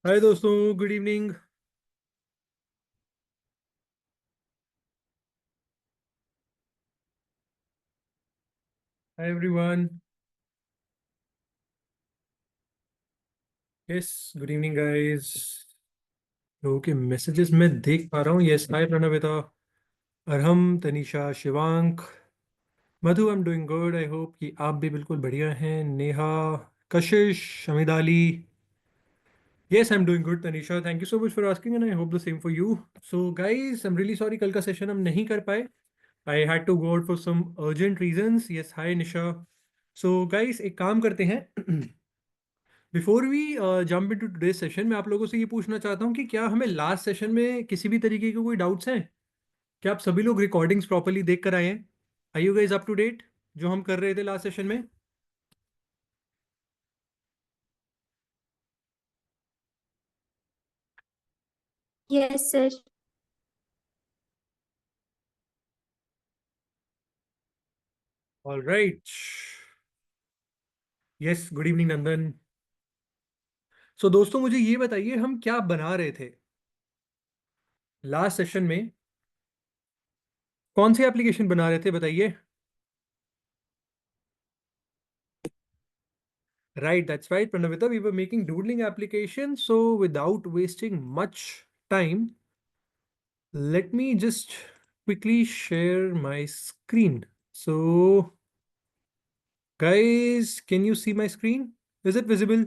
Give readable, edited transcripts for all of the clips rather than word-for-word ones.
हाय दोस्तों, good evening. Hi everyone. Yes, good evening guys. लोगों के मैसेजेस मैं देख पा रहा हूँ। Yes, hi Pranavita, Arham, Tanisha, Shivank, Madhu. I am doing good. I hope कि आप भी बिल्कुल बढ़िया हैं। Neha, Kashish, Amidali. Yes, I am doing good Tanisha, thank you so much for asking and I hope the same for you. So guys, I am really sorry, कल का session हम नहीं कर पाए। I had to go out for some urgent reasons. Yes, hi Nisha. So guys, एक काम करते हैं। Before we jump into today's session, मैं आप लोगों से ये पूछना चाहता हूँ कि क्या हमें लास्ट सेशन में किसी भी तरीके के कोई डाउट्स हैं? क्या आप सभी लोग रिकॉर्डिंग्स प्रॉपरली देख कर आए हैं? Are you guys up to date जो हम कर रहे थे लास्ट सेशन में? Yes sir. All right. Yes, good evening Nandan. So दोस्तों, मुझे ये बताइए हम क्या बना रहे थे लास्ट सेशन में? कौन सी एप्लीकेशन बना रहे थे बताइए? Right, that's right Pranavita, we were making doodling application. So without wasting much time, let me just quickly share my screen. So, guys, can you see my screen? Is it visible?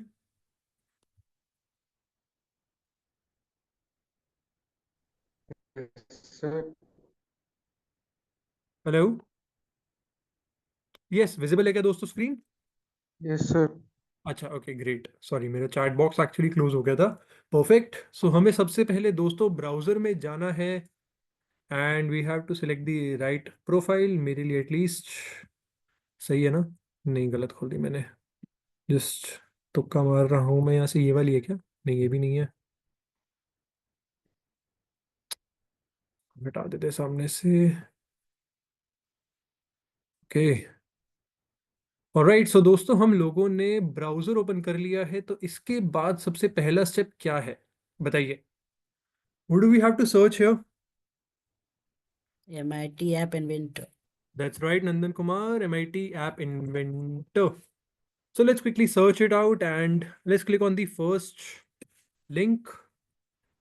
Sir. Hello. Yes, visible है क्या दोस्तों screen? Yes sir. अच्छा, okay, great. Sorry, मेरा chat box actually close हो गया था। Perfect. सो हमें सबसे पहले दोस्तों ब्राउजर में जाना है and we have to select the right profile, मेरे लिए एटलीस्ट। सही है ना? नहीं, गलत खोल दी मैंने। जस्ट तुक्का मार रहा हूँ मैं यहाँ से। ये वाली है क्या? नहीं, ये भी नहीं है। हटा देते सामने से। ओके। ऑलराइट, सो दोस्तों हम लोगों ने ब्राउजर ओपन कर लिया है, तो इसके बाद सबसे पहला स्टेप क्या है बताइए? What do we have to search here? MIT App Inventor. That's right Nandan Kumar, MIT app inventor. So let's quickly search it out and let's click on the first link,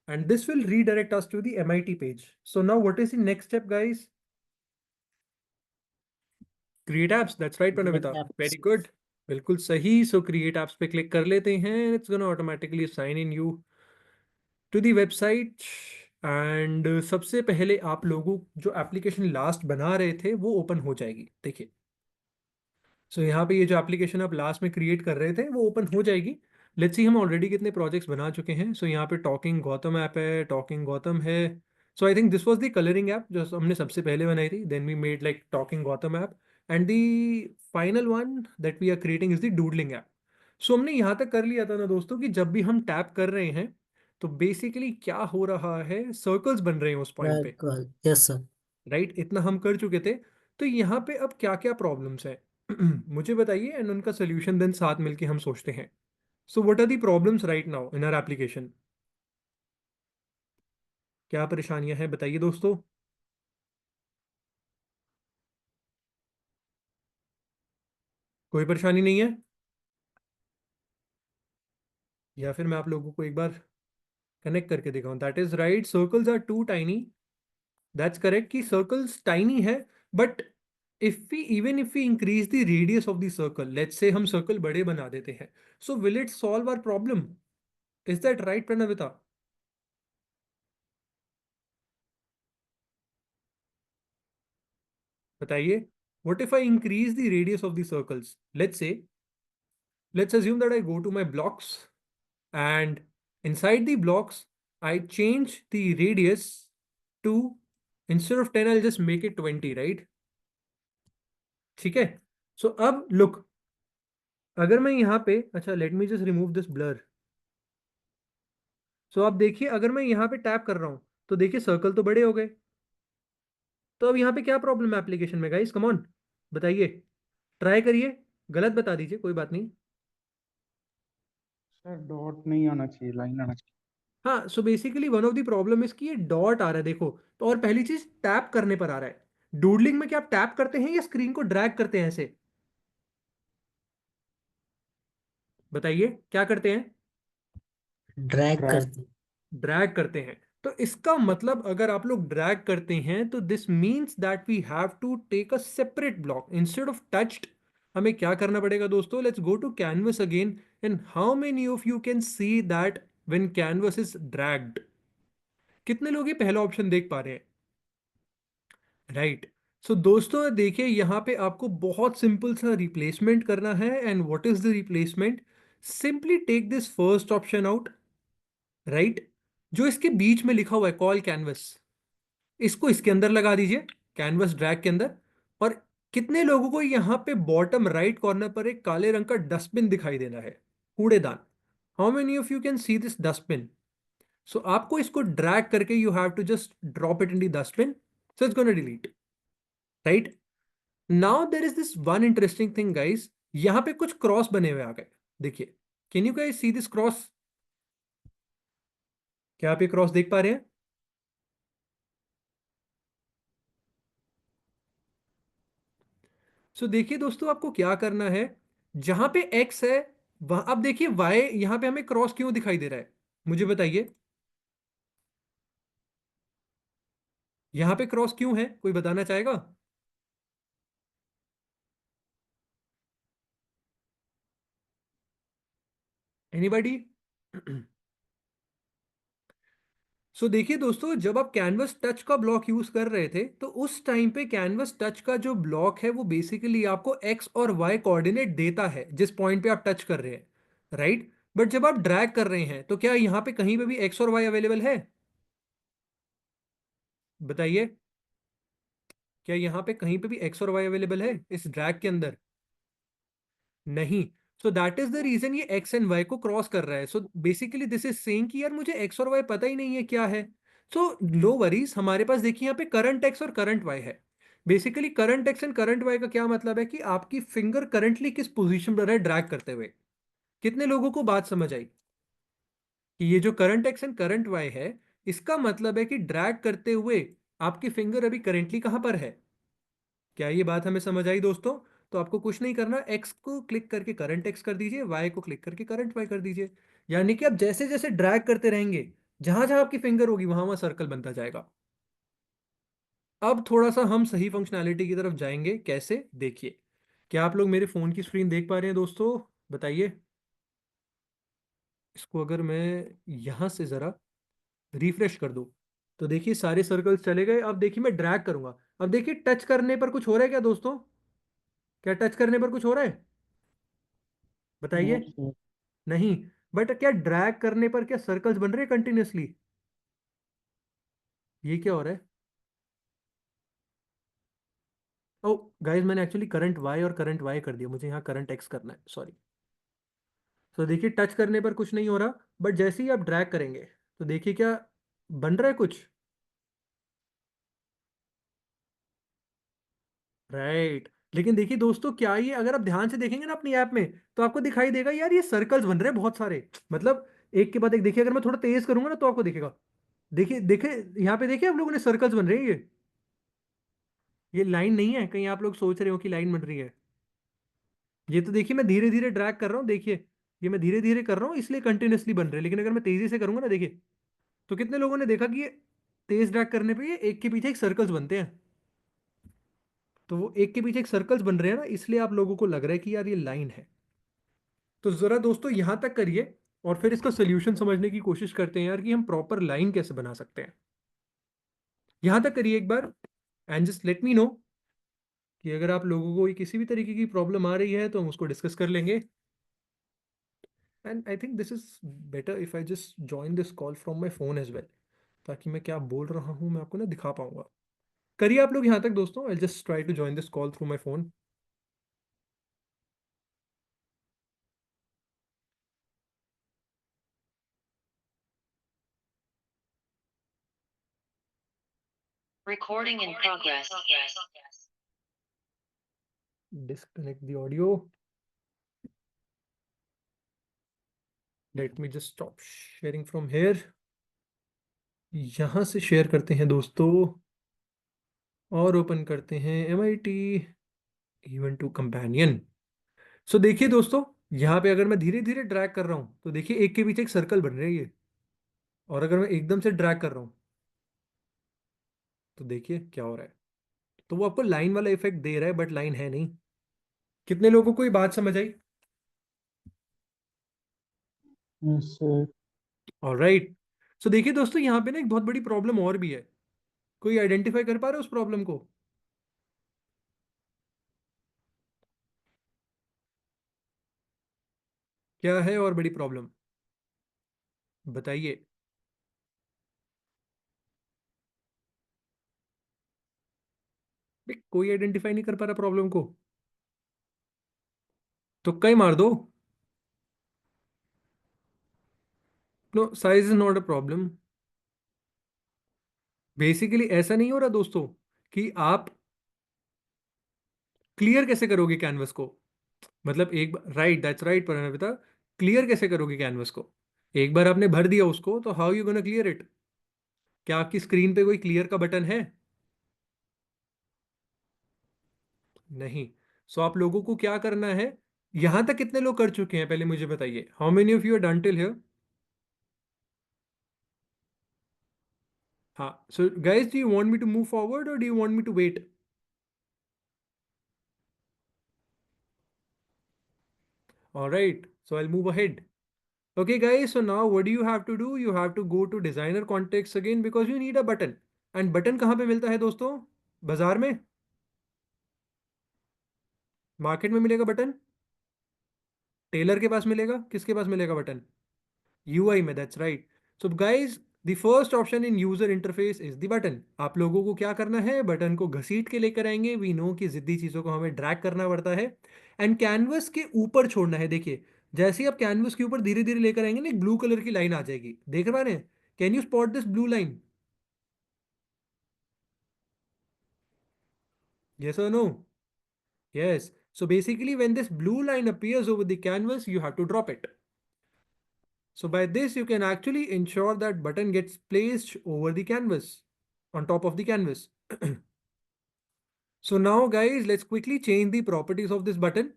and this will redirect us to the MIT page. So now what is the next step, guys? Create apps. That's right, Create Pranavita. apps. Very good. बिल्कुल सही। So create apps पे click कर लेते हैं। It's gonna automatically sign in you to the website. And सबसे पहले आप लोगों जो एप्लीकेशन लास्ट बना रहे थे वो ओपन हो जाएगी, देखिए। सो यहाँ पे ये जो एप्लीकेशन आप लास्ट में क्रिएट कर रहे थे वो ओपन हो जाएगी। लेट्स सी हम ऑलरेडी कितने प्रोजेक्ट्स बना चुके हैं। सो यहाँ पे टॉकिंग गौतम ऐप है, टॉकिंग गौतम है। So I think this was the colouring app जो हमने सबसे पहले बनाई थी। Then we made like talking Gautam app and the final one that we are creating is the doodling app. So हमने यहाँ तक कर लिया था ना दोस्तों कि जब भी हम टैप कर रहे हैं तो बेसिकली क्या हो रहा है, सर्कल्स बन रहे हैं उस पॉइंट पे। Well, yes, sir. राइट, इतना हम कर चुके थे। तो यहाँ पे अब क्या क्या प्रॉब्लम्स है मुझे बताइए एंड उनका सोल्यूशन देन साथ मिलके हम सोचते हैं। So what are the problems right now in our application? क्या परेशानियां हैं बताइए दोस्तों? कोई परेशानी नहीं है? या फिर मैं आप लोगों को एक बार कनेक्ट करके दिखाऊं? That is right, circles are too tiny. That's correct कि सर्कल्स टाइनी है। But if we increase the radius of the circle, let's say हम सर्कल बड़े बना देते हैं, so will it solve our problem? Is that right Pranavita? बताइए। What if I increase the radius of the circles? Let's assume that I go to my blocks and inside the blocks, I change the radius to, instead of 10, I'll just make it 20, right? ठीक है। सो अब look, अगर मैं यहाँ पे, अच्छा let me just remove this blur. So आप देखिए, अगर मैं यहाँ पे टैप कर रहा हूँ तो देखिए सर्कल तो बड़े हो गए। तो अब यहाँ पे क्या प्रॉब्लम है एप्लीकेशन में गाइस? कम ऑन, बताइए। ट्राई करिए, गलत बता दीजिए, कोई बात नहीं। सर डॉट नहीं आना चाहिए, लाइन आना चाहिए। हाँ, so basically one of the problem is कि ये डॉट आ रहा है, देखो। तो और पहली चीज टैप करने पर आ रहा है। डूडलिंग में क्या आप टैप करते हैं या स्क्रीन को ड्रैग करते हैं ऐसे? बताइए क्या करते हैं? Drag drag. करते ड्रैग करते हैं। तो इसका मतलब अगर आप लोग ड्रैग करते हैं तो this means that we have to take a separate block instead of touched. हमें क्या करना पड़ेगा दोस्तों? Let's go to canvas again. And how many of you can see that when canvas is dragged? कितने लोग ये पहला ऑप्शन देख पा रहे हैं? राइट। सो दोस्तों देखिए, यहां पे आपको बहुत सिंपल सा रिप्लेसमेंट करना है। And what is the replacement? Simply take this first option out. Right. जो इसके बीच में लिखा हुआ है कॉल कैनवस, इसको इसके अंदर लगा दीजिए, कैनवस ड्रैग के अंदर। और कितने लोगों को यहां पे बॉटम राइट कॉर्नर पर एक काले रंग का डस्टबिन दिखाई देना है? कूड़ेदान। How many of you can see this dustbin? So आपको इसको ड्रैग करके you have to just drop it in the dustbin. So it's gonna delete. Right. Now there is this one interesting thing guys. यहां पे कुछ cross बने हुए आ गए, देखिए। Can you guys see this cross? क्या आप ये क्रॉस देख पा रहे हैं? सो देखिए दोस्तों, आपको क्या करना है, जहां पे एक्स है वहां अब देखिए वाई, यहां पे हमें क्रॉस क्यों दिखाई दे रहा है? मुझे बताइए, यहां पे क्रॉस क्यों है? कोई बताना चाहेगा? एनीबॉडी? सो देखिए दोस्तों, जब आप कैनवस टच का ब्लॉक यूज कर रहे थे तो उस टाइम पे कैनवस टच का जो ब्लॉक है वो बेसिकली आपको एक्स और वाई कोऑर्डिनेट देता है जिस पॉइंट पे आप टच कर रहे हैं। राइट। बट जब आप ड्रैग कर रहे हैं तो क्या यहां पे कहीं पे भी एक्स और वाई अवेलेबल है? बताइए, क्या यहां पे कहीं पे भी एक्स और वाई अवेलेबल है इस ड्रैग के अंदर? नहीं। So that is the reason ये एक्स एंड वाई को क्रॉस कर रहा है। So basically this is saying कि यार मुझे एक्स और वाई पता ही नहीं है क्या है। सो लो वरीज, हमारे पास देखिए यहाँ पे करंट एक्स और करंट वाई है। Basically current X and current Y का क्या मतलब है कि आपकी फिंगर करंटली किस पोजीशन पर है ड्रैग करते हुए। कितने लोगों को बात समझ आई कि ये जो current X and current Y है, इसका मतलब है कि ड्रैग करते हुए आपकी फिंगर अभी करेंटली कहां पर है? क्या ये बात हमें समझ आई दोस्तों? तो आपको कुछ नहीं करना, एक्स को क्लिक करके करंट एक्स कर दीजिए, वाई को क्लिक करके करंट वाई कर दीजिए। यानी कि आप जैसे जैसे ड्रैग करते रहेंगे, जहां जहां आपकी फिंगर होगी वहां वहां सर्कल बनता जाएगा। अब थोड़ा सा हम सही फंक्शनैलिटी की तरफ जाएंगे, कैसे देखिए। क्या आप लोग मेरे फोन की स्क्रीन देख पा रहे हैं दोस्तों? बताइए। इसको अगर मैं यहां से जरा रिफ्रेश कर दूं तो देखिए सारे सर्कल्स चले गए। अब देखिए मैं ड्रैग करूंगा। अब देखिए टच करने पर कुछ हो रहा है क्या दोस्तों? क्या टच करने पर कुछ हो रहा है? नो बताइए। सर। नहीं। बट क्या ड्रैग करने पर क्या सर्कल्स बन रहे हैं कंटिन्यूअसली? ये क्या हो रहा है? ओ गाइस, मैंने एक्चुअली करंट वाई और करंट वाई कर दिया, मुझे यहाँ करंट एक्स करना है, सॉरी। तो देखिए टच करने पर कुछ नहीं हो रहा, बट जैसे ही आप ड्रैग करेंगे तो देखिए क्या बन रहा है कुछ। राइट। लेकिन देखिए दोस्तों, क्या ये अगर आप ध्यान से देखेंगे ना अपनी ऐप में, तो आपको दिखाई देगा यार ये सर्कल्स बन रहे हैं बहुत सारे। मतलब एक के बाद एक। देखिए अगर मैं थोड़ा तेज करूंगा ना तो आपको दिखेगा। देखिए देखिए, यहाँ पे देखिए आप लोगों ने सर्कल्स बन रहे हैं ये लाइन नहीं है कहीं आप लोग सोच रहे हो कि लाइन बन रही है। ये तो देखिए मैं धीरे धीरे ड्रैग कर रहा हूँ, देखिए। ये मैं धीरे धीरे कर रहा हूँ इसलिए कंटिन्यूअसली बन रहे हैं, लेकिन अगर मैं तेजी से करूंगा ना, देखिए। तो कितने लोगों ने देखा कि ये तेज ड्रैग करने पे ये एक के पीछे एक सर्कल्स बनते हैं? तो वो एक के पीछे एक सर्कल्स बन रहे हैं ना, इसलिए आप लोगों को लग रहा है कि यार ये लाइन है। तो जरा दोस्तों यहां तक करिए और फिर इसका सोल्यूशन समझने की कोशिश करते हैं यार कि हम प्रॉपर लाइन कैसे बना सकते हैं। यहां तक करिए एक बार। And just let me know कि अगर आप लोगों को किसी भी तरीके की प्रॉब्लम आ रही है तो हम उसको डिस्कस कर लेंगे। And I think this is better if I just join this call from my phone as well, ताकि मैं क्या बोल रहा हूँ मैं आपको ना दिखा पाऊंगा। करिए आप लोग यहाँ तक दोस्तों, I just try to join this call through my phone. Recording in progress. Disconnect the audio. Let me just stop sharing from here. यहां से शेयर करते हैं दोस्तों और ओपन करते हैं MIT इवन टू कंपेनियन। सो देखिए दोस्तों, यहाँ पे अगर मैं धीरे धीरे ड्रैग कर रहा हूँ तो देखिए एक के पीछे एक सर्कल बन रही है, और अगर मैं एकदम से ड्रैग कर रहा हूँ तो देखिए क्या हो रहा है। तो वो आपको लाइन वाला इफेक्ट दे रहा है बट लाइन है नहीं। कितने लोगों को ये बात समझ आई? Yes sir. ऑलराइट। सो देखिए दोस्तों, यहाँ पे ना एक बहुत बड़ी प्रॉब्लम और भी है। कोई आइडेंटिफाई कर पा रहा है उस प्रॉब्लम को? क्या है और बड़ी प्रॉब्लम, बताइए। कोई आइडेंटिफाई नहीं कर पा रहा प्रॉब्लम को, तो कई मार दो। No, size is not a problem. Basically ऐसा नहीं हो रहा दोस्तों कि आप क्लियर कैसे करोगे कैनवस को। मतलब एक बार, राइट, दैट्स राइट प्रणविता, क्लियर कैसे करोगे कैनवस को? एक बार आपने भर दिया उसको तो how you gonna clear it? क्या आपकी स्क्रीन पे कोई क्लियर का बटन है? नहीं। सो आप लोगों को क्या करना है? यहां तक कितने लोग कर चुके हैं पहले मुझे बताइए, how many of you are done till here? हाँ, so guys, do you want me to move forward और do you want me to wait? Alright, so I'll move ahead. Okay guys, so now what do you have to do? You have to go to designer context again because you need a button. And button कहाँ पे मिलता है दोस्तों? बाजार में? Market में मिलेगा button? Taylor के पास मिलेगा? किसके पास मिलेगा बटन? UI में, that's right. So guys, the first option in user interface is the button. आप लोगों को क्या करना है? बटन को घसीट के लेकर आएंगे। वी नो कि जिद्दी चीजों को हमें ड्रैग करना पड़ता है एंड कैनवस के ऊपर छोड़ना है। देखिए, जैसे ही आप कैनवस के ऊपर धीरे धीरे लेकर आएंगे ना, एक ब्लू कलर की लाइन आ जाएगी, देख पा रहे हैं? Can you spot this blue line? Yes or no? Yes. So basically, when this blue line appears over the canvas, you have to drop it. So by this, you can actually ensure that button gets placed over the canvas, on top of the canvas. So now guys, let's quickly change the properties of this button.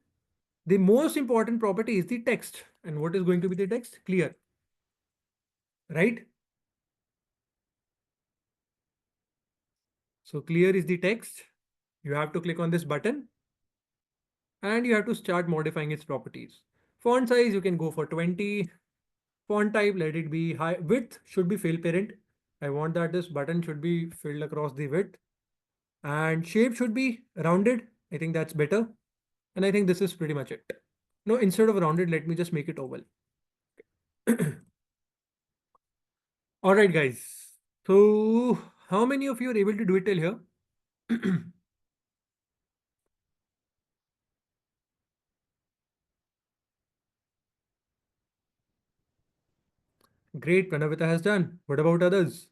The most important property is the text. And what is going to be the text? Clear. Right? So clear is the text. You have to click on this button and you have to start modifying its properties. Font size, you can go for 20. Font type, let it be high. Width should be fill parent. I want that this button should be filled across the width. And shape should be rounded. I think that's better. And I think this is pretty much it. No, instead of rounded, let me just make it oval. All right, guys. So how many of you are able to do it till here? Great, Pranavita has done. What about others?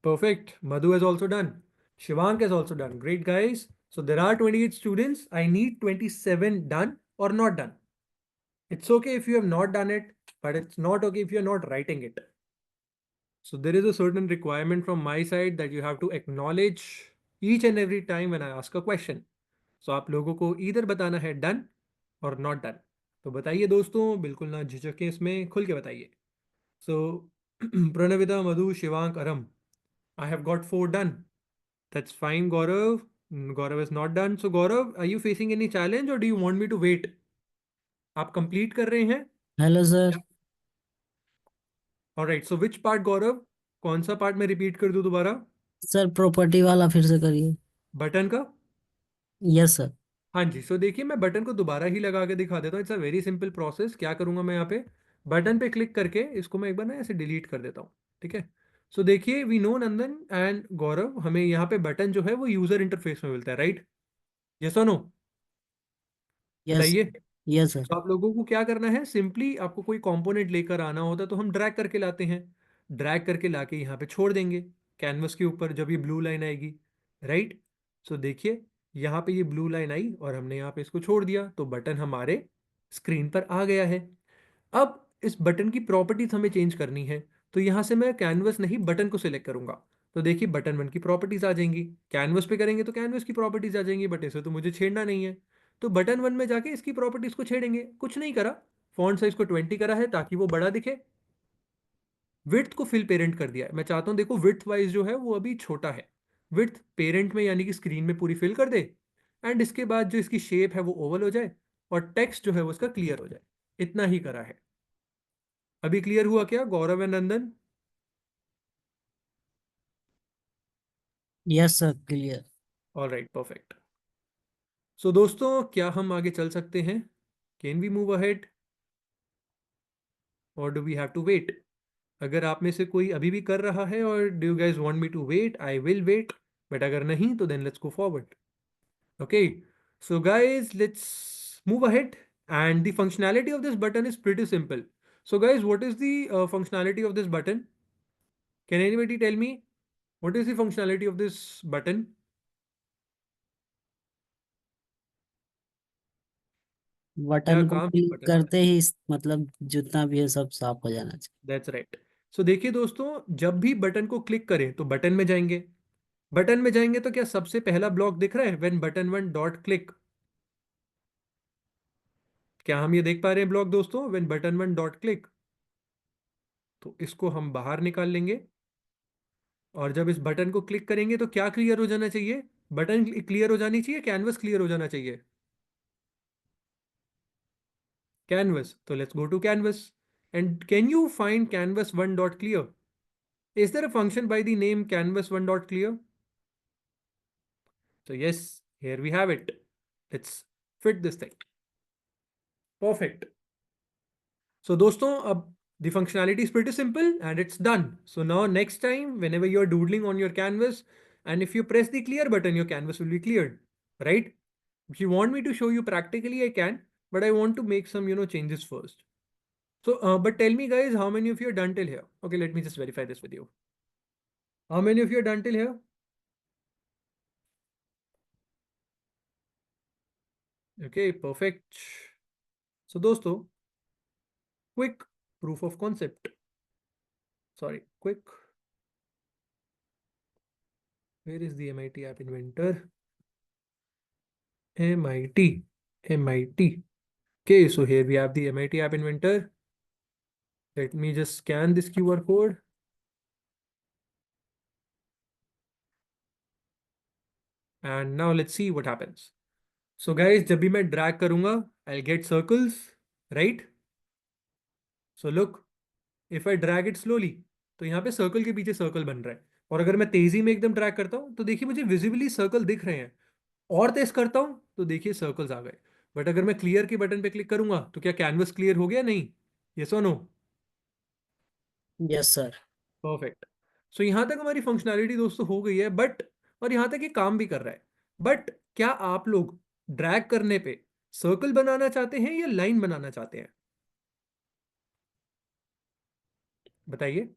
Perfect. Madhu has also done. Shivank has also done. Great, guys. So there are 28 students. I need 27 done or not done. It's okay if you have not done it, but it's not okay if you're not writing it. So there is a certain requirement from my side that you have to acknowledge each and every time when I ask a question. So आप लोगों को either बताना है done और not done. तो बताइए दोस्तों, बिल्कुल ना झिझकें, इसमें खुल के बताइए. So Pranavita, Madhu, Shivank, Aram, I have got 4 done. That's fine, Gaurav. Gaurav is not done. So Gaurav, are you facing any challenge or do you want me to wait? आप कंप्लीट कर रहे हैं? Hello sir. Alright, so which part Gaurav? कौन सा part मैं repeat कर दूं दोबारा? सर प्रॉपर्टी वाला फिर से करिए। बटन का? Yes sir. हाँ जी। सो देखिए, मैं बटन को दोबारा ही लगा के दिखा देता हूँ। It's a very simple process. क्या करूंगा मैं? यहाँ पे बटन पे क्लिक करके इसको मैं एक बार ना ऐसे डिलीट कर देता हूँ, ठीक है? सो देखिए, वी नो नंदन एंड गौरव, हमें यहाँ पे बटन जो है वो यूजर इंटरफेस में मिलता है, राइट? यस और नो? यस। बताइए। Yes sir. तो आप लोगों को क्या करना है? सिंपली आपको कोई कंपोनेंट लेकर आना होता है तो हम ड्रैग करके लाते हैं। ड्रैग करके लाके यहाँ पे छोड़ देंगे कैनवस के ऊपर, जब ये ब्लू लाइन आएगी, राइट? सो देखिए, यहाँ पे ये ब्लू लाइन आई और हमने यहाँ पे इसको छोड़ दिया तो बटन हमारे स्क्रीन पर आ गया है। अब इस बटन की प्रॉपर्टीज हमें चेंज करनी है, तो यहाँ से मैं कैनवस नहीं बटन को सिलेक्ट करूंगा। तो देखिए बटन 1 की प्रॉपर्टीज आ जाएंगी, कैनवस पे करेंगे तो कैनवस की प्रॉपर्टीज आ जाएंगी, बट इसे तो मुझे छेड़ना नहीं है। तो बटन 1 में जाके इसकी प्रॉपर्टीज को छेड़ेंगे। कुछ नहीं करा, फॉन्ट साइज को 20 करा है ताकि वो बड़ा दिखे। विड्थ को फिल पेरेंट कर दिया है। मैं चाहता हूं देखो विड्थ वाइज जो है वो अभी छोटा है। विड्थ पेरेंट में यानी कि स्क्रीन में पूरी फिल कर दे, एंड इसके बाद जो इसकी शेप है वो ओवल हो जाए और टेक्स्ट जो है वो इसका क्लियर हो जाए। इतना ही करा है। अभी क्लियर हुआ क्या Gaurav and Nandan? Yes sir, clear. All right, perfect. So दोस्तों, क्या हम आगे चल सकते हैं? कैन वी मूव अहेड और do we have to wait? अगर आप में से कोई अभी भी कर रहा है और do you guys want me to wait, I will wait. But अगर नहीं तो then let's go forward. Okay, so guys, let's move ahead. And the functionality of this button is pretty simple. So guys, what is the functionality of this button? Can anybody tell me what is the functionality of this button? क्या button को काम click button का? करते ही मतलब जितना भी है सब साफ हो जाना चाहिए। That's right. So देखिए दोस्तों, जब भी बटन को क्लिक करें तो बटन में जाएंगे। बटन में जाएंगे तो क्या सबसे पहला ब्लॉक दिख रहा है? When button 1 dot click. क्या हम ये देख पा रहे हैं ब्लॉक दोस्तों? When button 1 dot click. तो इसको हम बाहर निकाल लेंगे। और जब इस बटन को क्लिक करेंगे तो क्या क्लियर हो जाना चाहिए? बटन क्लियर हो जानी चाहिए, कैनवस क्लियर हो जाना चाहिए? कैनवस। तो let's go to canvas. And can you find canvas 1 dot clear? Is there a function by the name canvas 1 dot clear? तो yes, here we have it. Let's fit this thing. Perfect. So दोस्तों, अब the functionality is pretty simple and it's done. So now next time whenever you're doodling on your canvas, and if you press the clear button, your canvas will be cleared, right? If you want me to show you practically, I can, but I want to make some changes first. So but tell me guys, how many of you are done till here? Okay, let me just verify this with you. How many of you are done till here? Okay, perfect. So दोस्तों, quick proof of concept. Sorry, quick. Where is the MIT App Inventor? MIT. Okay, so here we have the MIT App Inventor. Let me just scan this QR code. And now let's see what happens. So guys, जब भी मैं drag करूंगा, I'll get circles, right? So look, if I drag it slowly, तो यहाँ पे circle के पीछे circle बन रहा है। और अगर मैं तेजी में एकदम ड्रैग करता हूँ तो देखिए मुझे विजिबली सर्कल दिख रहे हैं। और तेज करता हूँ तो देखिए सर्कल्स आ गए। बट अगर मैं क्लियर के बटन पे क्लिक करूंगा तो क्या कैनवस क्लियर हो गया? नहीं। यस और नो? Yes sir. परफेक्ट। सो यहाँ तक हमारी फंक्शनैलिटी दोस्तों हो गई है, बट और यहाँ तक ये काम भी कर रहा है। बट क्या आप लोग ड्रैग करने पे सर्कल बनाना चाहते हैं या लाइन बनाना चाहते हैं? बताइए,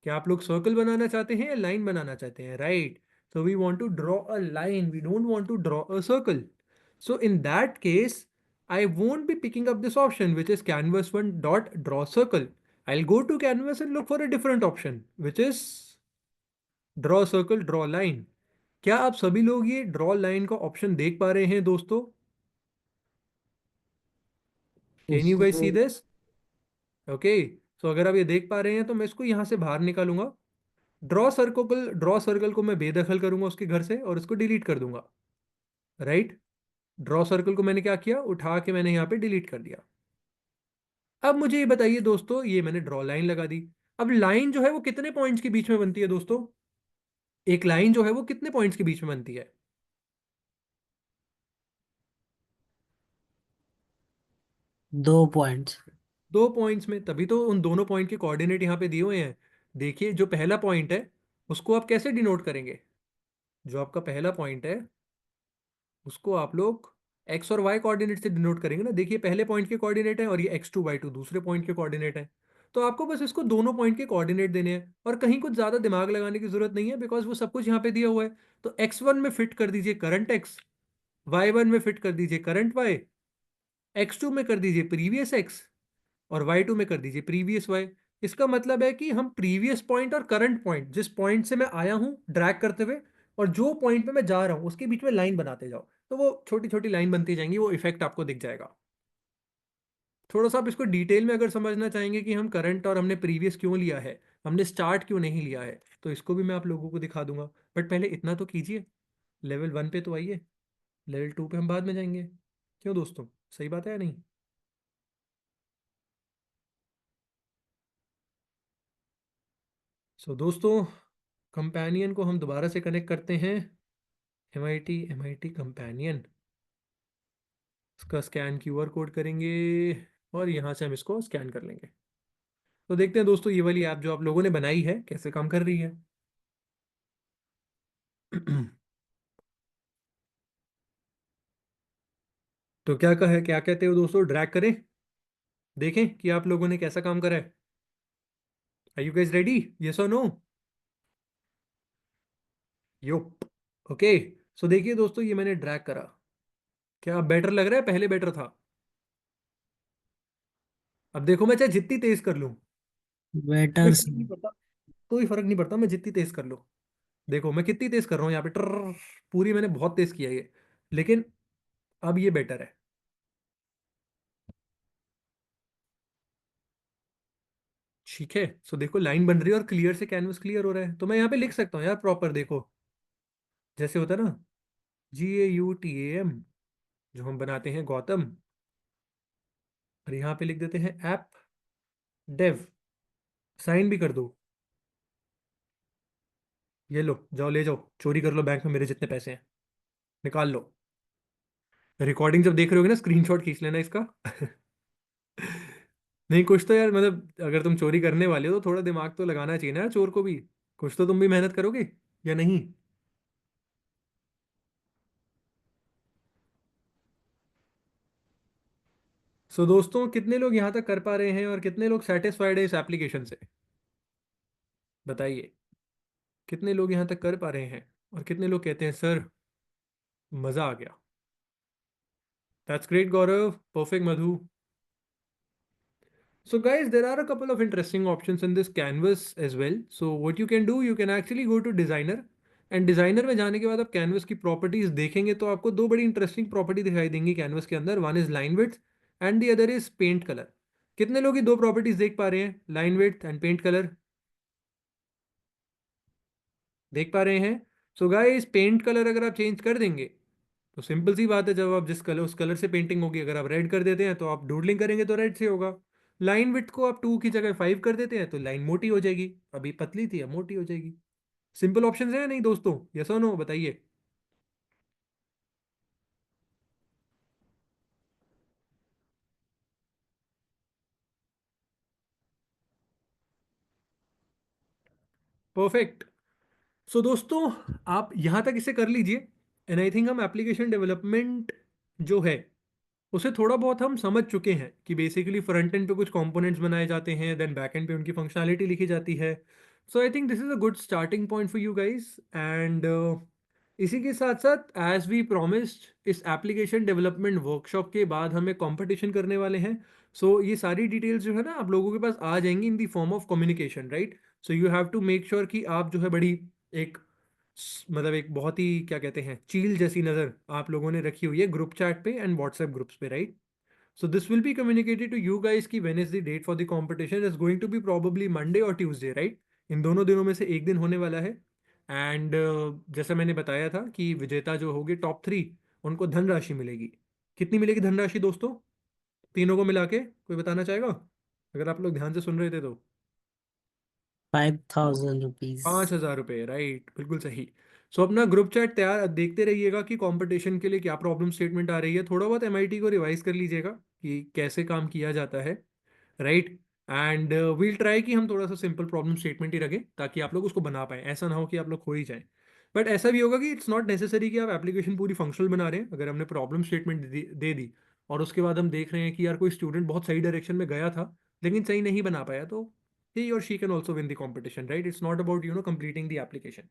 क्या आप लोग सर्कल बनाना चाहते हैं या लाइन बनाना चाहते हैं? Right. So we want to draw a line, we don't want to draw a circle. So in that case I won't be picking up this option, which is canvas 1 dot draw circle. I'll go to canvas and look for a different option, which is draw circle, draw line. क्या आप सभी लोग ये draw line का option देख पा रहे हैं दोस्तों? Can you guys see this? Okay, so अगर आप ये देख पा रहे हैं तो मैं इसको यहां से बाहर निकालूंगा। ड्रॉ सर्कल को मैं बेदखल करूंगा उसके घर से और इसको डिलीट कर दूंगा। राइट, ड्रॉ सर्कल को मैंने क्या किया, उठा के मैंने यहाँ पे डिलीट कर दिया। अब मुझे ये बताइए दोस्तों, ये मैंने ड्रॉ लाइन लगा दी। अब लाइन जो है वो कितने पॉइंट्स के बीच में बनती है दोस्तों? एक लाइन जो है वो कितने पॉइंट्स के बीच में बनती है? 2 पॉइंट। 2 पॉइंट्स में, तभी तो उन दोनों पॉइंट के कोऑर्डिनेट यहाँ पे दिए हुए हैं। देखिए जो पहला पॉइंट है उसको आप कैसे डिनोट करेंगे? जो आपका पहला पॉइंट है उसको आप लोग एक्स और वाई कोऑर्डिनेट से डिनोट करेंगे ना। देखिए पहले पॉइंट के कोऑर्डिनेट है और ये x2 y2 दूसरे पॉइंट के कोऑर्डिनेट है। तो आपको बस इसको दोनों पॉइंट के कोऑर्डिनेट देने हैं और कहीं कुछ ज़्यादा दिमाग लगाने की जरूरत नहीं है, बिकॉज वो सब कुछ यहाँ पे दिया हुआ है। तो x1 में फिट कर दीजिए करंट x, y1 में फिट कर दीजिए करंट y, x2 में कर दीजिए प्रीवियस x, और y2 में कर दीजिए प्रीवियस y। इसका मतलब है कि हम प्रीवियस पॉइंट और करंट पॉइंट, जिस पॉइंट से मैं आया हूं ड्रैग करते हुए और जो पॉइंट पे मैं जा रहा हूं, उसके बीच में लाइन बनाते जाओ, तो वो छोटी छोटी लाइन बनती जाएंगी, वो इफेक्ट आपको दिख जाएगा। थोड़ा सा आप इसको डिटेल में अगर समझना चाहेंगे कि हम करंट और हमने प्रीवियस क्यों लिया है, हमने स्टार्ट क्यों नहीं लिया है, तो इसको भी मैं आप लोगों को दिखा दूंगा। बट पहले इतना तो कीजिए, लेवल 1 पे तो आइए, लेवल 2 पे हम बाद में जाएंगे। क्यों दोस्तों, सही बात है या नहीं? सो दोस्तों, कंपेनियन को हम दोबारा से कनेक्ट करते हैं, एम आई टी कंपेनियन, इसका स्कैन QR कोड करेंगे और यहाँ से हम इसको स्कैन कर लेंगे। तो देखते हैं दोस्तों, ये वाली ऐप जो आप लोगों ने बनाई है कैसे काम कर रही है। तो क्या कहते हो दोस्तों, ड्रैग करें, देखें कि आप लोगों ने कैसा काम करा है। Are you guys ready, yes और नो? Yo, okay. सो देखिए दोस्तों, ये मैंने ड्रैग करा, क्या अब बेटर लग रहा है, पहले बेटर था? अब देखो, मैं चाहे जितनी तेज कर लूं, कोई बेटर फर्क नहीं पड़ता, कोई फर्क नहीं पड़ता, मैं जितनी तेज कर लूं। देखो मैं कितनी तेज कर रहा हूँ यहाँ पे, ट्र पूरी मैंने बहुत तेज किया ये, लेकिन अब ये बेटर है। ठीक है, सो देखो लाइन बन रही है और क्लियर से कैनवस क्लियर हो रहा है। तो मैं यहाँ पे लिख सकता हूँ यार प्रॉपर, देखो जैसे होता है ना, GAUTAM, जो हम बनाते हैं गौतम, और यहाँ पे लिख देते हैं ऐप डेव, साइन भी कर दो। ये लो, जाओ ले जाओ, चोरी कर लो बैंक में मेरे जितने पैसे हैं, निकाल लो। रिकॉर्डिंग जब देख रहे होगे ना, स्क्रीनशॉट खींच लेना इसका। नहीं, कुछ तो यार, मतलब अगर तुम चोरी करने वाले हो तो थोड़ा दिमाग तो लगाना चाहिए ना यार, चोर को भी। कुछ तो तुम भी मेहनत करोगे या नहीं? सो दोस्तों, कितने लोग यहाँ तक कर पा रहे हैं और कितने लोग सेटिस्फाइड है इस एप्लीकेशन से, बताइए। कितने लोग यहाँ तक कर पा रहे हैं और कितने लोग कहते हैं सर मजा आ गया? That's great Gaurav, perfect Madhu. So guys, there are a couple of interesting options in this canvas as well. So what you can do, you can actually go to designer, and designer में जाने के बाद आप canvas की properties देखेंगे तो आपको दो बड़ी interesting property दिखाई देंगी canvas के अंदर। One is line width and the other is paint color। कितने लोग ये दो properties देख पा रहे हैं, line width and paint color? देख पा रहे हैं? So guys, पेंट कलर अगर आप चेंज कर देंगे तो सिंपल सी बात है, जब आप जिस कलर, उस कलर से पेंटिंग होगी, अगर आप रेड कर देते हैं तो आप डूडलिंग करेंगे तो रेड से होगा। लाइन विड्थ को आप 2 की जगह 5 कर देते हैं तो लाइन मोटी हो जाएगी, अभी पतली थी अब मोटी हो जाएगी। सिंपल ऑप्शन है या नहीं दोस्तों, यस और नो, बताइए। परफेक्ट। सो दोस्तों, आप यहां तक इसे कर लीजिए, एंड आई थिंक हम एप्लीकेशन डेवलपमेंट जो है उसे थोड़ा बहुत हम समझ चुके हैं कि बेसिकली फ्रंट एंड पे कुछ कंपोनेंट्स बनाए जाते हैं, देन बैक एंड पे उनकी फंक्शनैलिटी लिखी जाती है। So I think this is a good starting point for you guys, and इसी के साथ साथ एज वी प्रॉमिस्ड, इस एप्लीकेशन डेवलपमेंट वर्कशॉप के बाद हम एक कॉम्पिटिशन करने वाले हैं। सो ये सारी डिटेल्स जो है ना आप लोगों के पास आ जाएंगी in the form of communication, right? So you have to make sure कि आप जो है बड़ी एक मतलब एक बहुत ही क्या कहते हैं चील जैसी नज़र आप लोगों ने रखी हुई है ग्रुप चैट पे एंड व्हाट्सएप ग्रुप्स पे, right? So this will be communicated to you guys कि when is the date for the competition is going to be probably Monday or Tuesday, right? इन दोनों दिनों में से एक दिन होने वाला है। एंड जैसा मैंने बताया था कि विजेता जो होगी टॉप 3, उनको धनराशि मिलेगी। कितनी मिलेगी धनराशि दोस्तों, तीनों को मिला के कोई बताना चाहेगा, अगर आप लोग ध्यान से सुन रहे थे तो? 5,000 रुपीज। 5,000 रुपये, राइट, बिल्कुल सही। सो अपना ग्रुप चैट तैयार देखते रहिएगा कि कंपटीशन के लिए क्या प्रॉब्लम स्टेटमेंट आ रही है, थोड़ा बहुत एमआईटी को रिवाइज कर लीजिएगा कि कैसे काम किया जाता है, राइट? एंड वील ट्राई कि हम थोड़ा सा सिंपल प्रॉब्लम स्टेटमेंट ही रखें ताकि आप लोग उसको बना पाएं, ऐसा ना हो कि आप लोग खो ही जाएं। बट ऐसा भी होगा कि इट्स नॉट नेसेसरी कि आप एप्लीकेशन पूरी फंक्शनल बना रहे हैं। अगर हमने प्रॉब्लम स्टेटमेंट दे दी और उसके बाद हम देख रहे हैं कि यार कोई स्टूडेंट बहुत सही डायरेक्शन में गया था लेकिन सही नहीं बना पाया, तो he or she can also win the competition, right? It's not about completing the application.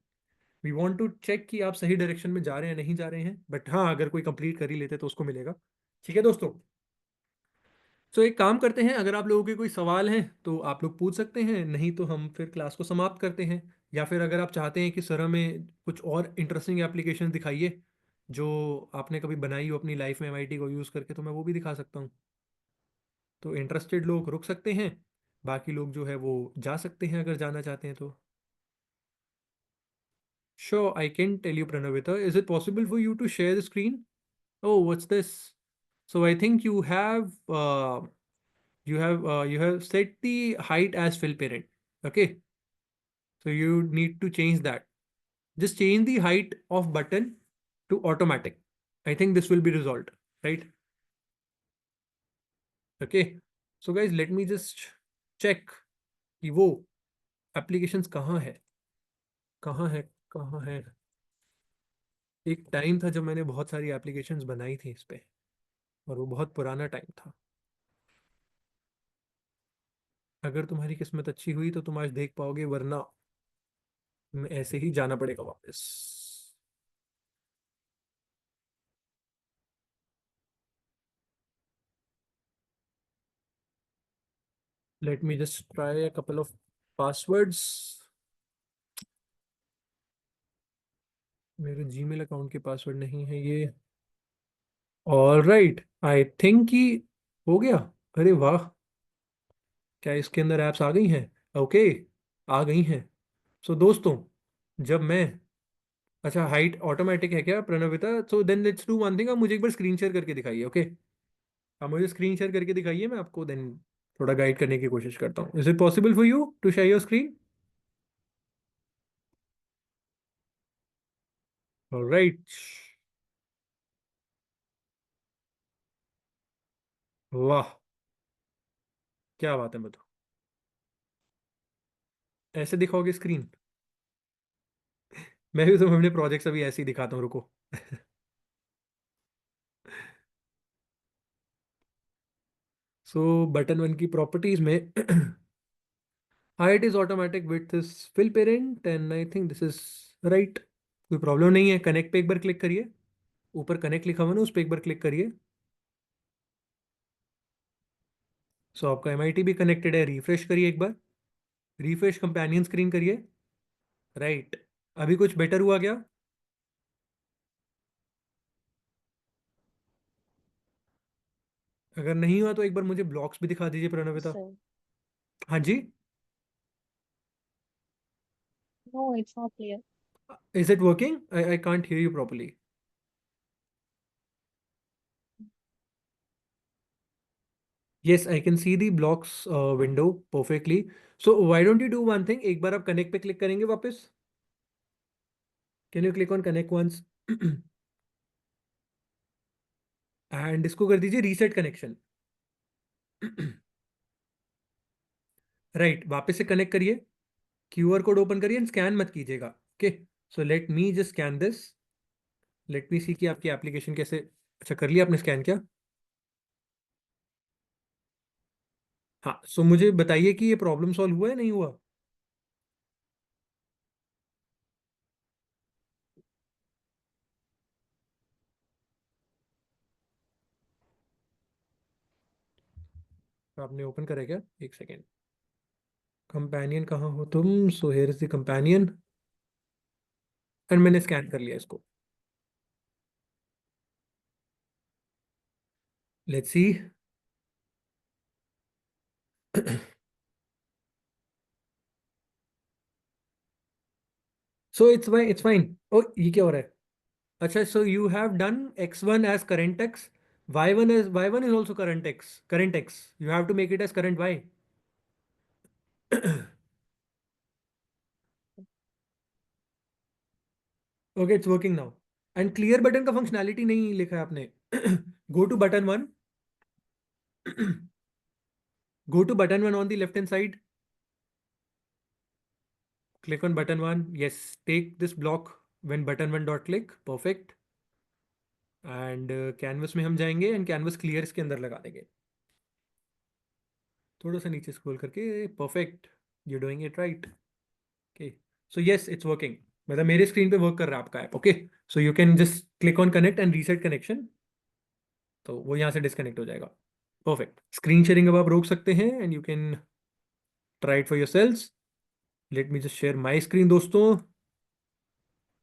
We want to check कि आप सही डायरेक्शन में जा रहे हैं नहीं जा रहे हैं, बट हाँ अगर कोई कंप्लीट कर ही लेते तो उसको मिलेगा। ठीक है दोस्तों? सो एक काम करते हैं, अगर आप लोगों के कोई सवाल हैं तो आप लोग पूछ सकते हैं, नहीं तो हम फिर क्लास को समाप्त करते हैं। या फिर अगर आप चाहते हैं कि सर हमें कुछ और इंटरेस्टिंग एप्लीकेशन दिखाइए जो आपने कभी बनाई हो अपनी लाइफ में एमआईटी को यूज़ करके, तो मैं वो भी दिखा सकता हूँ। तो इंटरेस्टेड लोग रुक सकते हैं, बाकी लोग जो है वो जा सकते हैं अगर जाना चाहते हैं तो। Sure, I can tell you, Pranavita. Is it possible for you to share the screen? Oh, what's this? So I think you have set the height as fill parent. Okay. So you need to change that. Just change the height of button to automatic. I think this will be resolved, right? Okay. So guys, let me just check कि वो applications कहाँ है, कहाँ है, कहाँ है। एक time था जब मैंने बहुत सारी एप्लीकेशंस बनाई थी इस पे, और वो बहुत पुराना टाइम था। अगर तुम्हारी किस्मत अच्छी हुई तो तुम आज देख पाओगे, वरना ऐसे ही जाना पड़ेगा वापस। Late me just try a couple of passwords. मेरे जीमेल अकाउंट के पासवर्ड नहीं है ये। ऑल राइट, आई थिंक कि हो गया। अरे वाह, क्या इसके अंदर ऐप्स आ गई हैं? ओके, आ गई हैं। सो दोस्तों, जब मैं, अच्छा हाइट ऑटोमेटिक है क्या Pranavita? So then let's do one thing, आप मुझे एक बार स्क्रीन शेयर करके दिखाइए। ओके, आप मुझे स्क्रीन शेयर करके दिखाइए, मैं आपको देन थोड़ा गाइड करने की कोशिश करता हूँ। Is it possible for you to share your screen? Alright, वाह, क्या बात है मधु। ऐसे दिखाओगे स्क्रीन? मैं भी तुम्हें अपने प्रोजेक्ट्स अभी ऐसे ही दिखाता हूँ, रुको। सो बटन वन की प्रॉपर्टीज में height is automatic, width is fill parent, and I think this is right. कोई प्रॉब्लम नहीं है। कनेक्ट पे एक बार क्लिक करिए, ऊपर कनेक्ट लिखा हुआ ना, उस पर एक बार क्लिक करिए। सो आपका एमआईटी भी कनेक्टेड है। रिफ्रेश करिए एक बार, रिफ्रेश कंपेनियन स्क्रीन करिए। राइट, अभी कुछ बेटर हुआ क्या? अगर नहीं हुआ तो एक बार मुझे ब्लॉक्स भी दिखा दीजिए प्रणविता। Sir. हाँ जी, No, it's not clear. Is it working? I can't hear you properly. Yes, I can see the blocks window perfectly. So why don't you do one thing? एक बार आप कनेक्ट पे क्लिक करेंगे वापस। Can you click on connect once? And इसको कर दीजिए reset connection. Right, वापस से कनेक्ट करिए, क्यूआर कोड ओपन करिए एंड स्कैन मत कीजिएगा। Okay, so let me just scan this. Let me see कि आपकी एप्लीकेशन कैसे। अच्छा, कर लिया आपने स्कैन क्या? हाँ, सो मुझे बताइए कि ये प्रॉब्लम सॉल्व हुआ है नहीं हुआ? आपने ओपन करा क्या? एक सेकेंड। कंपेनियन कहाँ हो तुम? So here is the companion, and मैंने स्कैन कर लिया इसको। Let's see. So it's fine. ओ, ये क्या हो रहा है? अच्छा, so you have done x1 as current x, y1 is also current x, you have to make it as current y। Okay, it's working now. And clear button का functionality नहीं लिखा है आपने। Go to button one, go to button one on the left hand side, click on button one. Yes, take this block when button one dot click, perfect. And canvas में हम जाएंगे and canvas clear इसके अंदर लगा देंगे, थोड़ा सा नीचे स्क्रॉल करके। Perfect, you doing it right. Okay, so yes it's working, मतलब मेरे स्क्रीन पे वर्क कर रहा है आपका app. Okay, so you can just click on connect and reset connection, तो वो यहाँ से डिस्कनेक्ट हो जाएगा। परफेक्ट। स्क्रीन शेयरिंग अब आप रोक सकते हैं and you can try it for yourselves. Late me just share my screen दोस्तों।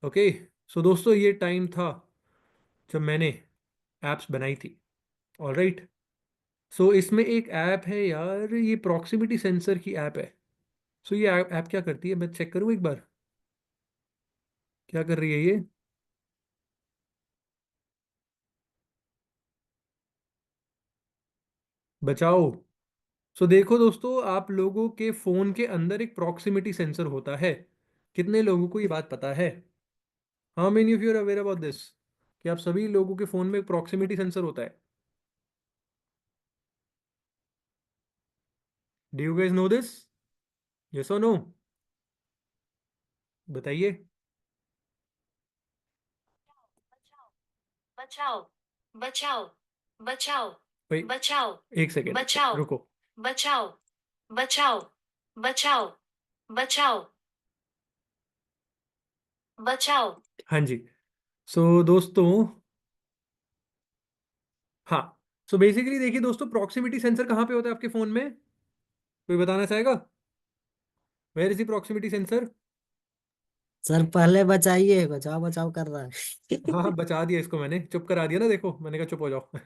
ओके, सो दोस्तों ये टाइम था जब मैंने एप्स बनाई थी। ऑलराइट, सो इसमें एक ऐप है यार, ये प्रॉक्सिमिटी सेंसर की ऐप है। सो ये ऐप क्या करती है, मैं चेक करूँ एक बार क्या कर रही है ये। बचाओ। सो देखो दोस्तों, आप लोगों के फोन के अंदर एक प्रॉक्सिमिटी सेंसर होता है। कितने लोगों को ये बात पता है? How many of you are aware about this, कि आप सभी लोगों के फोन में एक प्रॉक्सिमिटी सेंसर होता है? Do you guys know this? Yes और नो? बताइए। बचाओ, बचाओ, बचाओ, भाई बचाओ, एक सेकेंड बचाओ, रुको। बचाओ, बचाओ, बचाओ, बचाओ, बचाओ। हाँ जी। सो दोस्तों, हाँ, सो बेसिकली देखिए दोस्तों, प्रॉक्सिमिटी सेंसर कहाँ पे होता है आपके फोन में? कोई बताना चाहेगा? Where is the proximity sensor? Sir पहले बचाइए, बचाओ बचाओ कर रहा है। हाँ हाँ, बचा दिया इसको, मैंने चुप करा दिया ना, देखो मैंने कहा चुप हो जाओ।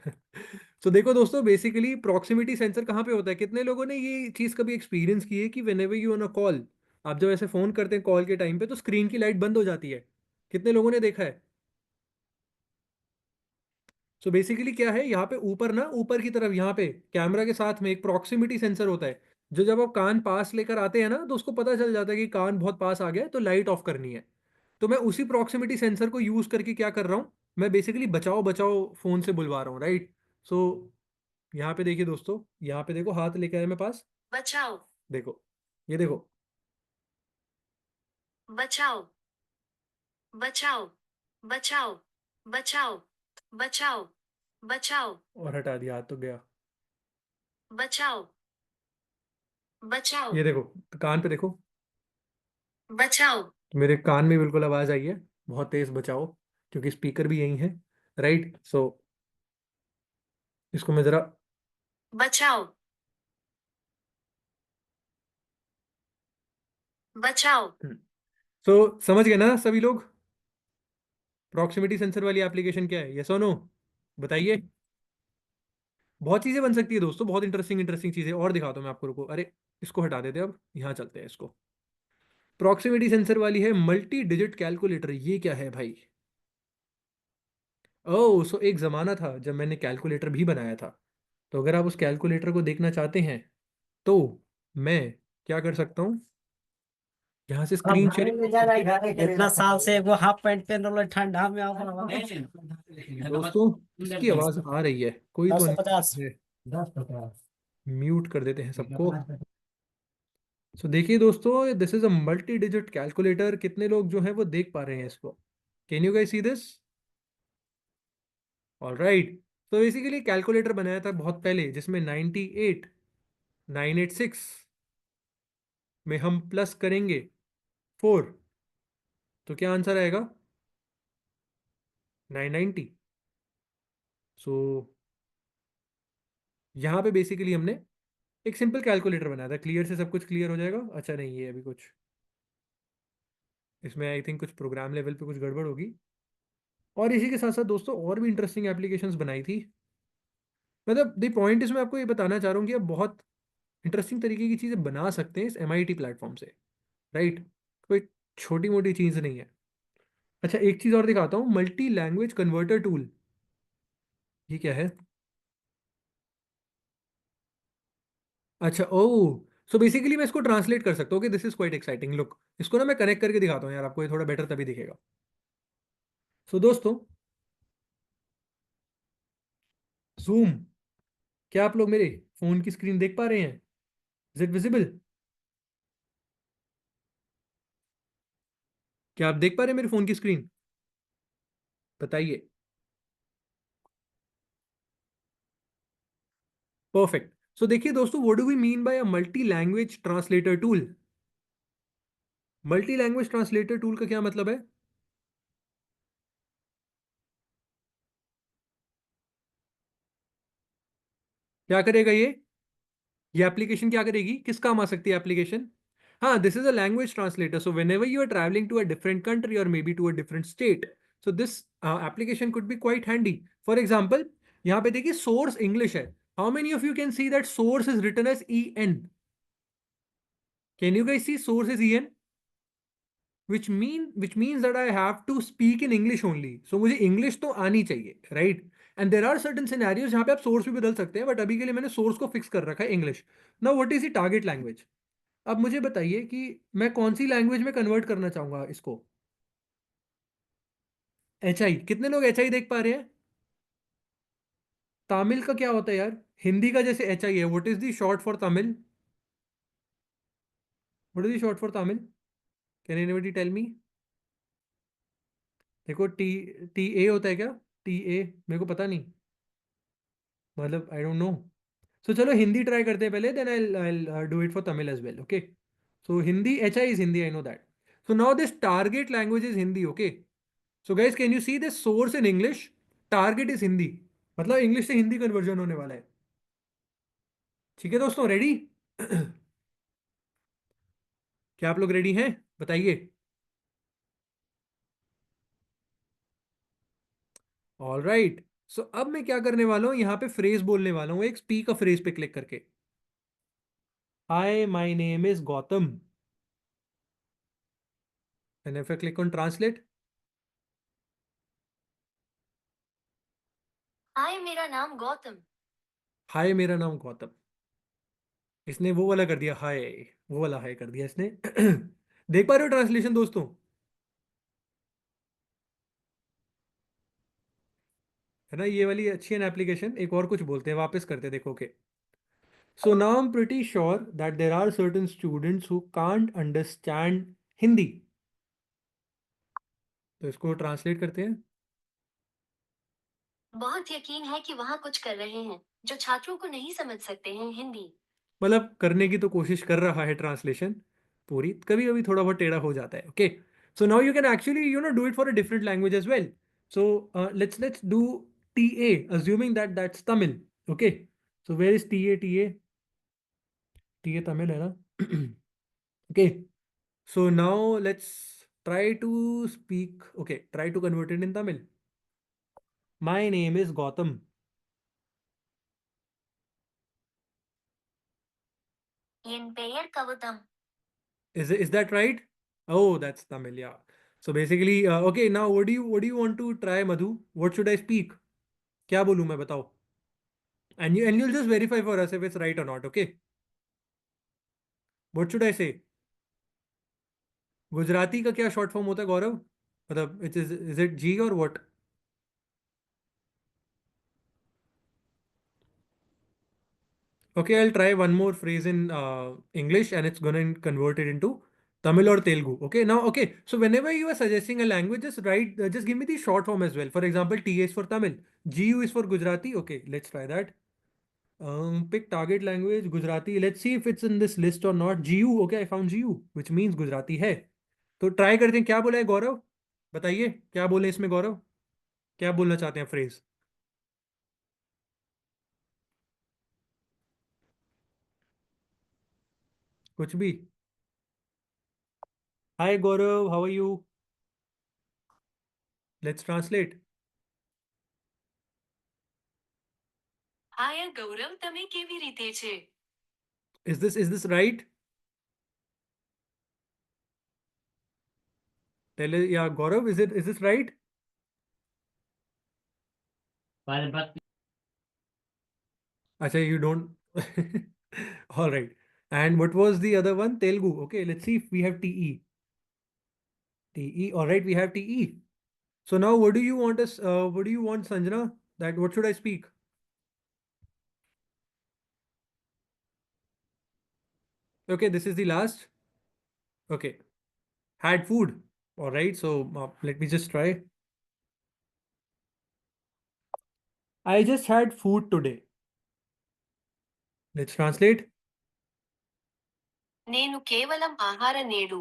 तो देखो दोस्तों, बेसिकली प्रॉक्सिमिटी सेंसर कहाँ पे होता है? कितने लोगों ने ये चीज़ कभी एक्सपीरियंस की है कि whenever you on a call, आप जब ऐसे फोन करते हैं कॉल के टाइम पे, तो स्क्रीन की लाइट बंद हो जाती है? कितने लोगों ने देखा है? सो बेसिकली क्या है, यहाँ पे ऊपर ना, ऊपर की तरफ यहाँ पे कैमरा के साथ में एक प्रॉक्सिमिटी सेंसर होता है, जो जब आप कान पास लेकर आते हैं ना, तो उसको पता चल जाता है कि कान बहुत पास आ गया है, तो लाइट ऑफ करनी है। तो मैं उसी प्रॉक्सिमिटी सेंसर को यूज करके क्या कर रहा हूँ, मैं बेसिकली बचाओ बचाओ फोन से बुलवा रहा हूँ, राइट? सो यहाँ पे देखिए दोस्तों, यहाँ पे देखो, हाथ लेके आए मैं पास, बचाओ, देखो, ये देखो। बचाओ, बचाओ, बचाओ, बचाओ, बचाओ, बचाओ, और हटा दिया, हाथ तो गया। बचाओ, बचाओ, ये देखो, तो कान पे देखो, बचाओ, तो मेरे कान में बिल्कुल आवाज आई है, बहुत तेज बचाओ, क्योंकि स्पीकर भी यही है, राइट? सो इसको मैं जरा, बचाओ, बचाओ। सो समझ गए ना सभी लोग प्रॉक्सिमिटी सेंसर वाली एप्लीकेशन क्या है? यस और नो? बताइए। बहुत चीजें बन सकती है दोस्तों, बहुत इंटरेस्टिंग इंटरेस्टिंग चीजें, और दिखाता हूँ मैं आपको, रुको, अरे इसको हटा देते हैं, अब यहाँ चलते हैं इसको। प्रॉक्सिमिटी सेंसर वाली है मल्टी डिजिट कैलकुलेटर। ये क्या है भाई? ओह, सो एक जमाना था जब मैंने कैलकुलेटर भी बनाया था। तो अगर आप उस कैलकुलेटर को देखना चाहते हैं, तो मैं क्या कर सकता हूँ, यहाँ से अब स्क्रीन भाई शेयरिंग। ले जा रहा है घर, इतना साल से वो हाफ पैंट पहन रहा है, ठंडा में आप दोस्तों इसकी आवाज आ रही है, कोई तो 1050, है। 1050। म्यूट कर देते हैं सबको। सो देखिए दोस्तों, this is a multi digit calculator. कितने लोग जो हैं वो देख पा रहे हैं इसको? Can you guys see this? Alright. तो बेसिकली कैलकुलेटर बनाया था बहुत पहले, जिसमें 98 986 में हम प्लस करेंगे 4, तो क्या आंसर आएगा? 990। सो यहाँ पे बेसिकली हमने एक सिंपल कैलकुलेटर बनाया था। क्लियर से सब कुछ क्लियर हो जाएगा? अच्छा नहीं, ये अभी कुछ इसमें आई थिंक कुछ प्रोग्राम लेवल पे कुछ गड़बड़ होगी। और इसी के साथ साथ दोस्तों और भी इंटरेस्टिंग एप्लीकेशंस बनाई थी। मतलब द पॉइंट इसमें आपको ये बताना चाह रहा हूँ कि आप बहुत इंटरेस्टिंग तरीके की चीज़ें बना सकते हैं इस MIT प्लेटफॉर्म से, राइट? कोई छोटी मोटी चीज़ नहीं है। अच्छा, एक चीज़ और दिखाता हूँ, मल्टी लैंग्वेज कन्वर्टर टूल। ये क्या है? अच्छा, ओह, सो बेसिकली मैं इसको ट्रांसलेट कर सकता हूँ कि this is quite exciting. Look, इसको ना मैं कनेक्ट करके दिखाता हूँ यार आपको, ये थोड़ा बेटर तभी दिखेगा। सो दोस्तों, जूम, क्या आप लोग मेरे फोन की स्क्रीन देख पा रहे हैं? Is it visible? क्या आप देख पा रहे हैं मेरे फोन की स्क्रीन? बताइए। परफेक्ट। सो देखिए दोस्तों, what do we mean by a multi language translator tool? Multi language translator tool का क्या मतलब है? क्या करेगा ये एप्लीकेशन क्या करेगी, किस काम आ सकती है एप्लीकेशन? हाँ, this is a language translator. So whenever you are travelling to a different country और may be to a different state, so this application could be quite handy. For example, यहाँ पे देखिए source English है. How many of you can see that source is written as EN? Can you guys see source is EN? which means that I have to speak in English only. So मुझे English तो आनी चाहिए, right? And there are certain scenarios जहाँ पे आप source भी बदल सकते हैं, बट अभी के लिए मैंने सोर्स को फिक्स कर रखा है English. Now what is the target language? अब मुझे बताइए कि मैं कौन सी लैंग्वेज में कन्वर्ट करना चाहूंगा इसको. HI, कितने लोग HI देख पा रहे हैं? तमिल का क्या होता है यार? हिंदी का जैसे HI है, what is the short for Tamil? What is the short for Tamil? Can anybody tell me? देखो, TA होता है क्या? TA मेरे को पता नहीं, मतलब आई डोंट नो. सो चलो हिंदी ट्राई करते हैं पहले, then I do it for Tamil as well. Okay, so Hindi, HI is Hindi, I know that. So now this target language is Hindi. Okay, so guys can you see this source in English, target is Hindi, मतलब English से Hindi conversion होने वाला है. ठीक है दोस्तों, ready? क्या आप लोग रेडी हैं? बताइए. All right. सो अब मैं क्या करने वाला हूं, यहाँ पे फ्रेज बोलने वाला हूँ, एक स्पीक अ फ्रेज पे क्लिक करके. Hi, my name is Gautam. And if I click on translate, hi मेरा नाम गौतम. हाय मेरा नाम गौतम. इसने वो वाला कर दिया, हाय, वो वाला हाय कर दिया इसने. देख पा रहे हो ट्रांसलेशन दोस्तों? है ना, ये वाली अच्छी है ना एप्लीकेशन. एक और कुछ बोलते हैं, वापस करते हैं, देखो के. So now I am pretty sure that there are certain students who can't understand Hindi. तो इसको ट्रांसलेट करते हैं. बहुत यकीन है कि वहाँ कुछ कर रहे हैं जो छात्रों को नहीं समझ सकते हैं हिंदी. मतलब करने की तो कोशिश कर रहा है ट्रांसलेशन पूरी, कभी कभी थोड़ा बहुत टेढ़ा हो जाता है. Okay, so now you can actually do it for a different language as well. So let's do TA, assuming that that's Tamil. Okay, so where is TA? TA Tamil है ना? Okay, so now let's try to speak. Okay, try to convert it in Tamil. My name is Gautam. என் பெயர் Gautham. Is that right? Oh, that's Tamil. Yeah. So basically, okay. Now, what do you want to try, Madhu? What should I speak? क्या बोलूँ मैं, बताओ? And you'll just verify for us if it's right or not. Okay. What should I say? Gujarati का क्या short form होता है गौरव? मतलब is it G or what? Okay, I'll try one more phrase in English and it's gonna convert it into Tamil or Telugu. Okay, now, okay. So whenever you are suggesting a language, just write, just give me the short form as well. For example, TA is for Tamil, GU is for Gujarati. Okay, let's try that. Pick target language, Gujarati. Let's see if it's in this list or not. GU, okay, I found GU, which means Gujarati है. तो try करते हैं. क्या बोला है गौरव? बताइए क्या बोले इसमें गौरव, क्या बोलना चाहते हैं फ्रेज? कुछ भी. Hi Gaurav, how are you? Let's translate. Hi Gaurav, તમે કેવી રીતે છે? Is this right? Tell it, yeah, Gaurav, is this right? Acha, you don't. All right. And what was the other one? Telugu. Okay, let's see if we have TE. TE. All right, we have TE. So now, what do you want us? What do you want, Sanjana? That what should I speak? Okay, this is the last. Okay, had food. All right. So let me just try. I just had food today. Let's translate. నేను కేవలం ఆహార నేడు.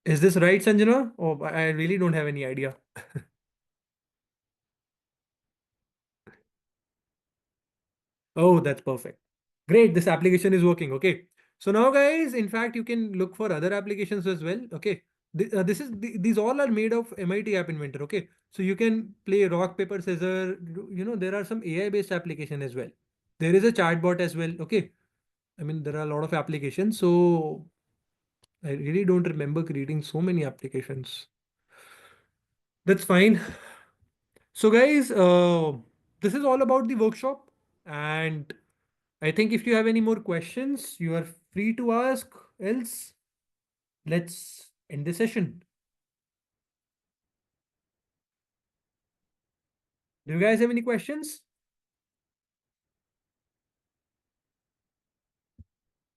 Is this right, Sanjana? Oh, I really don't have any idea. Oh, that's perfect. Great, this application is working. Okay. So now, guys, in fact, you can look for other applications as well. Okay. These all are made of MIT App Inventor. Okay. So you can play rock, paper, scissors. You know, there are some AI based application as well. There is a chatbot as well. Okay. I mean, there are a lot of applications. So I really don't remember creating so many applications. That's fine. So, guys, this is all about the workshop. And I think if you have any more questions, you are free to ask. Else, let's end the session. Do you guys have any questions?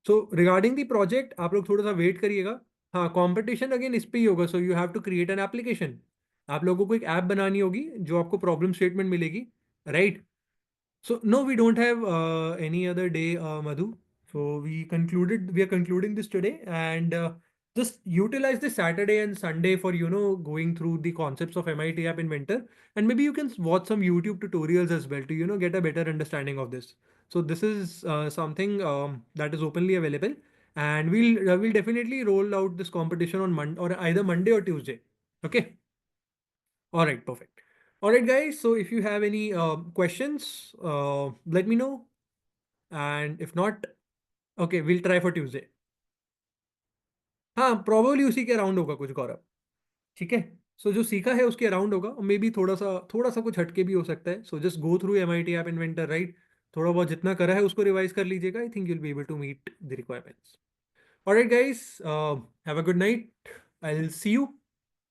So regarding the project, आप लोग थोड़ा सा wait करिएगा. हाँ, competition again इस पे ही होगा. So you have to create an application. आप लोगों को एक ऐप बनानी होगी जो आपको प्रॉब्लम स्टेटमेंट मिलेगी, right? So no, we don't have any other day, Madhu. So we are concluding this today, and just utilize this Saturday and Sunday for going through the concepts of MIT App Inventor, and maybe you can watch some YouTube tutorials as well to get a better understanding of this. So this is something that is openly available, and we'll definitely roll out this competition on either Monday or Tuesday. Okay. All right, perfect. All right, guys. So if you have any questions, let me know. And if not, okay, we'll try for Tuesday. हाँ, probably उसी के around होगा कुछ, गौरव. ठीक है. सो जो सीखा है उसके अराउंड होगा, और मे बी थोड़ा सा कुछ हटके भी हो सकता है. So just go through MIT app inventor, right? थोड़ा बहुत जितना करा है उसको रिवाइज कर लीजिएगा. I think you'll be able to meet the requirements. Alright, guys, have a good night. I'll see you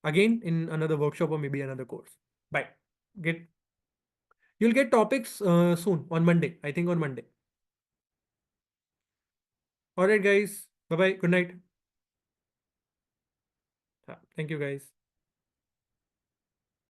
again in another workshop or maybe another course. Bye. You'll get topics soon on Monday. I think on Monday. Alright, guys. Bye bye. Good night. Thank you, guys.